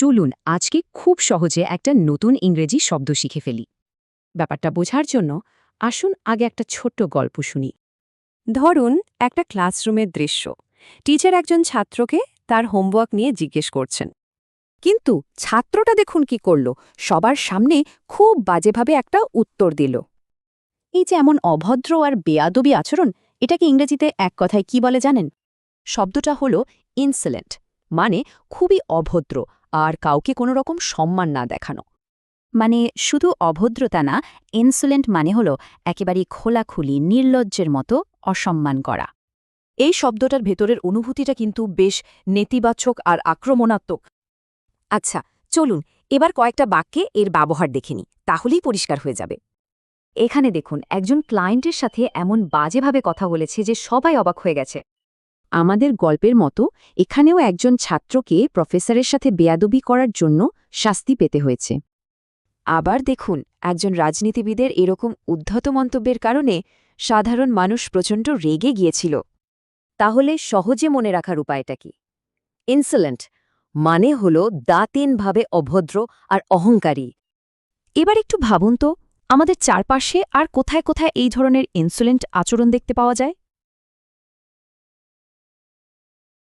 চলুন আজকে খুব সহজে একটা নতুন ইংরেজি শব্দ শিখে ফেলি। ব্যাপারটা বোঝার জন্য আসুন আগে একটা ছোট্ট গল্প শুনি। ধরুন একটা ক্লাসরুমের দৃশ্য। টিচার একজন ছাত্রকে তার হোমওয়ার্ক নিয়ে জিজ্ঞেস করছেন, কিন্তু ছাত্রটা দেখুন কি করল, সবার সামনে খুব বাজেভাবে একটা উত্তর দিল। এই যে এমন অভদ্র আর বেয়াদবি আচরণ, এটাকে ইংরেজিতে এক কথায় কি বলে জানেন? শব্দটা হলো ইনসোলেন্ট, মানে খুবই অভদ্র আর কাউকে কোনো রকম সম্মান না দেখানো। মানে শুধু অভদ্রতা না, ইনসোলেন্ট মানে হলো একেবারে খোলাখুলি নির্লজ্জের মতো অসম্মান করা। এই শব্দটার ভেতরের অনুভূতিটা কিন্তু বেশ নেতিবাচক আর আক্রমণাত্মক। আচ্ছা, চলুন এবার কয়েকটা বাক্যে এর ব্যবহার দেখে নিই, তাহলেই পরিষ্কার হয়ে যাবে। এখানে দেখুন একজন ক্লায়েন্টের সাথে এমন বাজেভাবে কথা বলেছে যে সবাই অবাক হয়ে গেছে। আমাদের গল্পের মতো এখানেও একজন ছাত্রকে প্রফেসরের সাথে বেয়াদবি করার জন্য শাস্তি পেতে হয়েছে। আবার দেখুন একজন রাজনীতিবিদের এরকম উদ্ধত মন্তব্যের কারণে সাধারণ মানুষ প্রচণ্ড রেগে গিয়েছিল। তাহলে সহজে মনে রাখার উপায়টা কি? ইনসোলেন্ট মানে হল দাঁতিনভাবে অভদ্র আর অহংকারী। এবার একটু ভাবুন তো, আমাদের চারপাশে আর কোথায় কোথায় এই ধরনের ইনসোলেন্ট আচরণ দেখতে পাওয়া যায়?